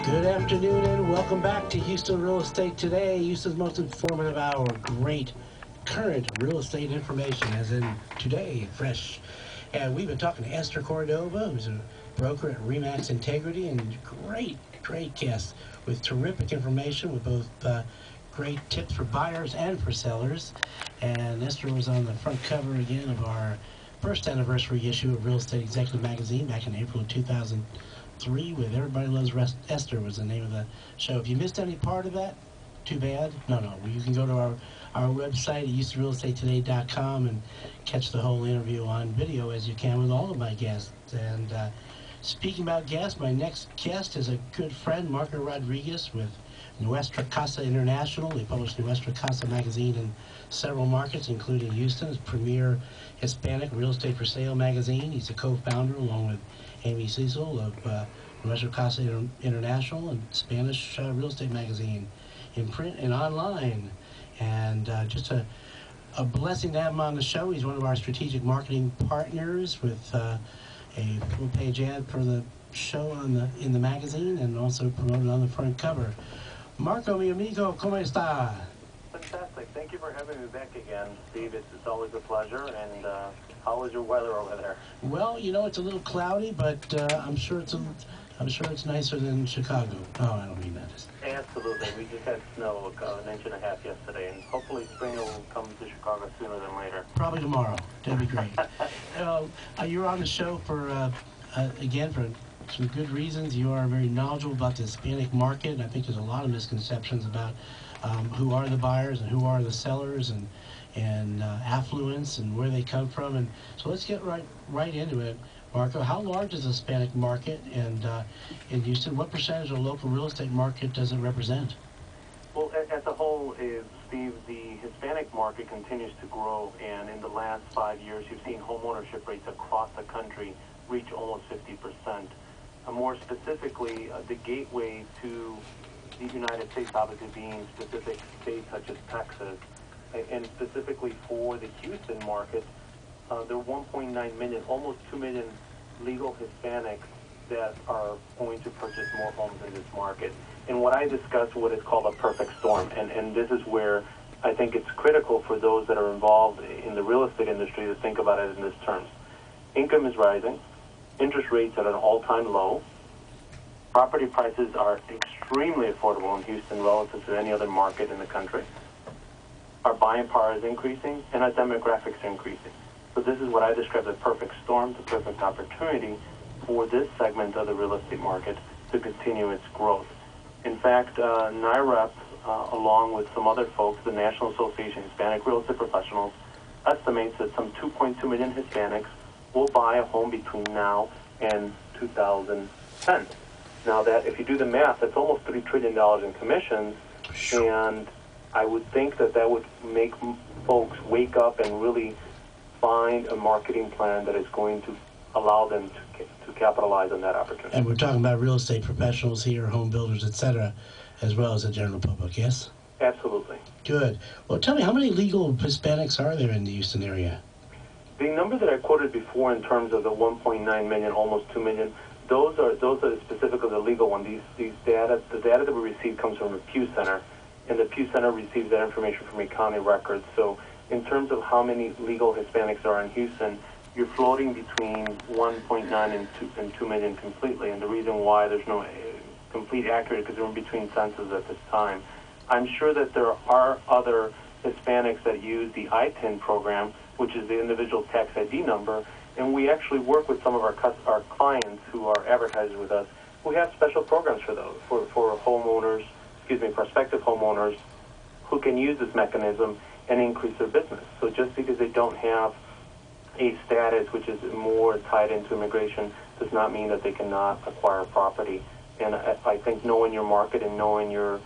Good afternoon and welcome back to Houston Real Estate Today, Houston's most informative hour. Great current real estate information, as in today, fresh. And we've been talking to Esther Cordova, who's a broker at Remax Integrity, and great guest with terrific information with both great tips for buyers and for sellers. And Esther was on the front cover again of our first anniversary issue of Real Estate Executive Magazine back in April of 2003 with Everybody Loves Esther was the name of the show. If you missed any part of that, too bad. No. You can go to our website at HoustonRealEstateToday.com and catch the whole interview on video as you can with all of my guests. And speaking about guests, my next guest is a good friend, Marco Rodriguez with Nuestra Casa International. They publish Nuestra Casa magazine in several markets, including Houston's premier Hispanic Real Estate for Sale magazine. He's a co-founder, along with Amy Cecil, of Nuestra Casa International and Spanish Real Estate magazine in print and online. And just a blessing to have him on the show. He's one of our strategic marketing partners with a full-page ad for the show in the magazine and also promoted on the front cover. Marco, mi amigo, ¿cómo está? Fantastic. Thank you for having me back again, Steve. It's always a pleasure. And how is your weather over there? Well, you know, it's a little cloudy, but I'm sure it's nicer than Chicago. Oh, I don't mean that. Absolutely. We just had snow, an inch and a half yesterday, and hopefully spring will come to Chicago sooner than later. Probably tomorrow. That'd be great. You're on the show for again for some good reasons. You are very knowledgeable about the Hispanic market, and I think there's a lot of misconceptions about who are the buyers and who are the sellers and affluence and where they come from. And so let's get right into it. Marco, how large is the Hispanic market, and in Houston, what percentage of the local real estate market does it represent? Well, as a whole, Steve, the Hispanic market continues to grow, and in the last 5 years, you've seen home ownership rates across the country reach almost 50%. More specifically, the gateway to the United States, obviously being specific states such as Texas, and specifically for the Houston market, there are 1.9 million, almost 2 million legal Hispanics that are going to purchase more homes in this market. And what I discuss, what is called a perfect storm, and this is where I think it's critical for those that are involved in the real estate industry to think about it in this terms. Income is rising, interest rates are at an all-time low, property prices are extremely affordable in Houston relative to any other market in the country, our buying power is increasing, and our demographics are increasing. So this is what I describe as a perfect storm, the perfect opportunity for this segment of the real estate market to continue its growth. In fact, NIREP, along with some other folks, the National Association of Hispanic Real Estate Professionals, estimates that some 2.2 million Hispanics will buy a home between now and 2010. Now, that if you do the math, that's almost $3 trillion in commissions, and I would think that would make folks wake up and really find a marketing plan that is going to allow them to capitalize on that opportunity. And we're talking about real estate professionals here, home builders, etc., as well as the general public, yes? Absolutely. Good. Well, tell me, how many legal Hispanics are there in the Houston area? The number that I quoted before in terms of the 1.9 million, almost 2 million, those are specifically the legal one. The data that we receive comes from the Pew Center, and the Pew Center receives that information from county records. So in terms of how many legal Hispanics are in Houston, you're floating between 1.9 and 2 million completely. And the reason why there's no complete accurate, because we're in between census at this time. I'm sure that there are other Hispanics that use the ITIN program, which is the individual tax ID number, and we actually work with some of our clients who are advertisers with us who have special programs for those, for homeowners, prospective homeowners who can use this mechanism and increase their business. So just because they don't have a status which is more tied into immigration does not mean that they cannot acquire property. And I think knowing your market and knowing your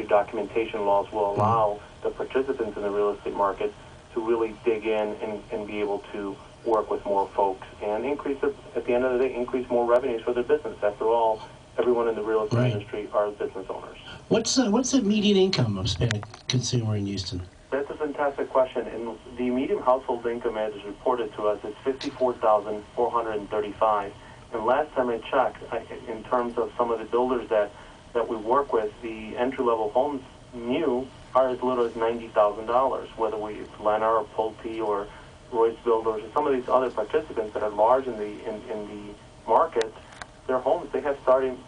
documentation laws will allow the participants in the real estate market to really dig in and be able to work with more folks and at the end of the day, increase more revenues for their business. After all, everyone in the real estate industry are business owners. What's the median income of Hispanic consumer in Houston? That's a fantastic question. And the median household income, as is reported to us, is $54,435. And last time I checked, in terms of some of the builders that that we work with, the entry-level homes new are as little as $90,000, whether it's Lennar or Pulte or Royce Builders or some of these other participants that are large in the market. Their homes, they have starting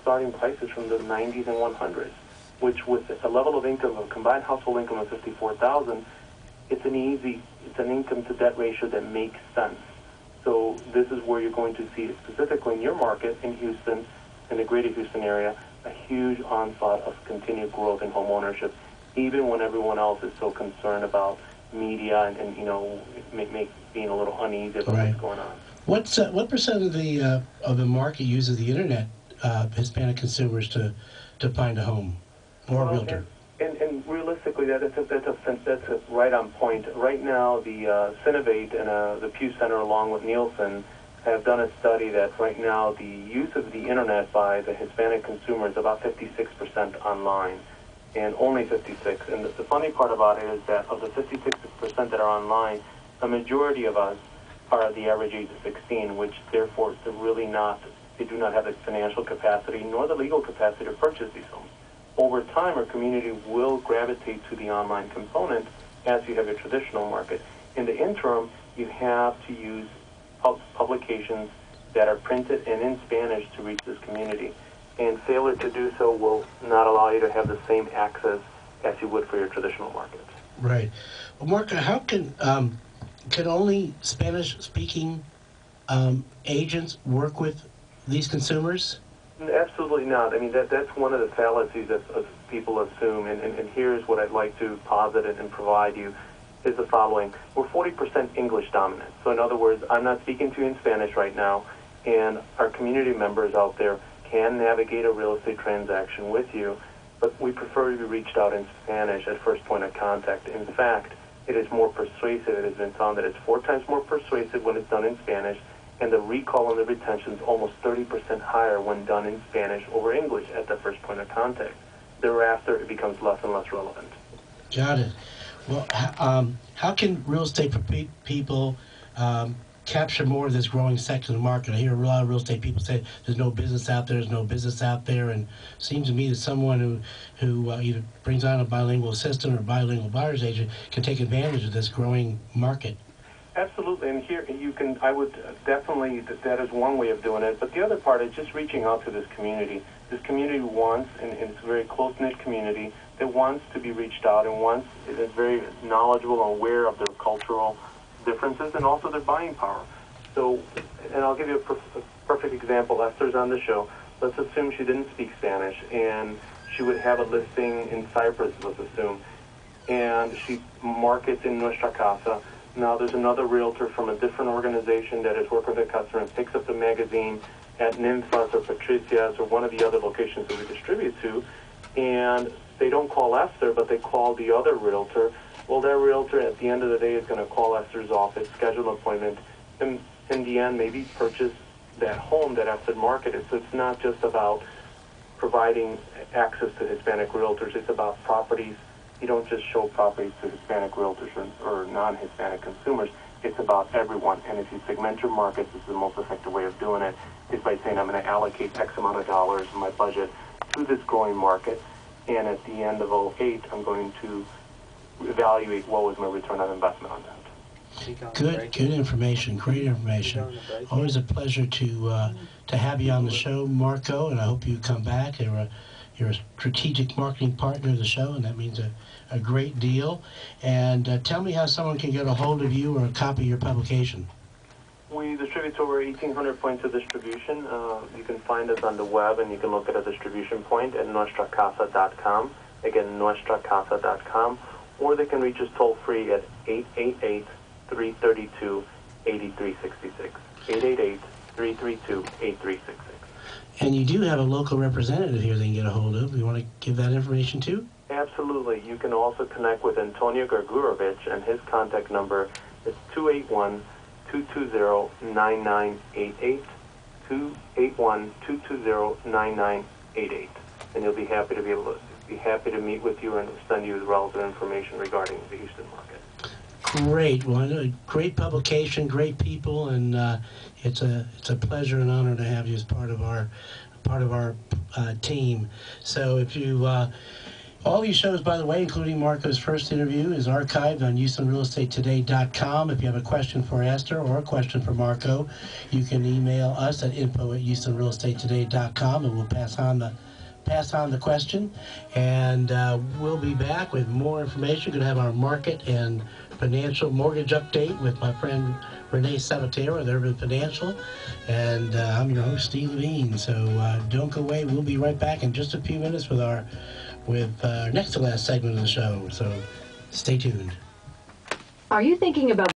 prices from the 90s and 100s, which with a level of income, a combined household income of 54,000, it's an income to debt ratio that makes sense. So this is where you're going to see, specifically in your market in Houston, in the greater Houston area, a huge onslaught of continued growth in home ownership, even when everyone else is so concerned about media and being a little uneasy about what's going on. What percent of the market uses the internet, Hispanic consumers, to find a home or a realtor? And realistically, that's right on point. Right now, the Cinovate and the Pew Center, along with Nielsen, have done a study that right now the use of the internet by the Hispanic consumer is about 56% online, and only 56. And the funny part about it is that of the 56% that are online, the majority of us are the average age of 16, which therefore they do not have the financial capacity nor the legal capacity to purchase these homes. Over time, our community will gravitate to the online component as you have your traditional market. In the interim, you have to use publications that are printed and in Spanish to reach this community. And failure to do so will not allow you to have the same access as you would for your traditional market. Right. Well, Mark, how can only Spanish-speaking agents work with these consumers? Absolutely not. I mean, that's one of the fallacies that people assume, and here's what I'd like to posit and provide you, is the following. We're 40% English dominant. So in other words, I'm not speaking to you in Spanish right now, and our community members out there can navigate a real estate transaction with you, but we prefer to be reached out in Spanish at first point of contact. In fact, it is more persuasive. It has been found that it's 4 times more persuasive when it's done in Spanish, and the recall and the retention is almost 30% higher when done in Spanish over English at the first point of contact. Thereafter, it becomes less and less relevant. Got it. Well, how can real estate people capture more of this growing section of the market? I hear a lot of real estate people say there's no business out there, and it seems to me that someone who either brings on a bilingual assistant or bilingual buyer's agent can take advantage of this growing market. Absolutely, and here I would definitely, that is one way of doing it, but the other part is just reaching out to this community. This community wants, and it's a very close-knit community, that wants to be reached out and is very knowledgeable and aware of their cultural differences and also their buying power. So, and I'll give you a perfect example. Esther's on the show. Let's assume she didn't speak Spanish, and she would have a listing in Cyprus, let's assume, and she markets in Nuestra Casa. Now there's another realtor from a different organization that is working with a customer and picks up the magazine at Ninfas or Patricia's or one of the other locations that we distribute to, and they don't call Esther, but they call the other realtor. Well, that realtor at the end of the day is going to call Esther's office, schedule an appointment, and in the end maybe purchase that home that Esther marketed. So it's not just about providing access to Hispanic realtors, it's about properties. You don't just show properties to Hispanic realtors or non-Hispanic consumers. It's about everyone. And if you segment your markets, this is the most effective way of doing it, is by saying I'm going to allocate X amount of dollars in my budget to this growing market. And at the end of 2008, I'm going to evaluate what was my return on investment on that. Good information, great information. Always a pleasure to have you on the show, Marco, and I hope you come back. You're a strategic marketing partner of the show, and that means a great deal. And tell me how someone can get a hold of you or a copy of your publication. We distribute to over 1,800 points of distribution. You can find us on the web, and you can look at a distribution point at nuestracasa.com. Again, nuestracasa.com. Or they can reach us toll-free at 888-332-8366. 888-332-8366. And you do have a local representative here they can get a hold of. You want to give that information too? Absolutely. You can also connect with Antonio Gargurovich, and his contact number is 281-220-9988, 281-220-9988. And he'll be happy to meet with you and send you the relevant information regarding the Houston market. Great. Well, great publication, great people, and it's a pleasure and honor to have you as part of our team. So if you, all these shows, by the way, including Marco's first interview, is archived on HoustonRealEstateToday.com. If you have a question for Esther or a question for Marco, you can email us at info@HoustonRealEstateToday.com, and we'll pass on the question. And we'll be back with more information. We're going to have our market and financial mortgage update with my friend Renee Sabatero of Urban Financial. And I'm your host, Steve Levine. So don't go away. We'll be right back in just a few minutes with our next to last segment of the show. So stay tuned. Are you thinking about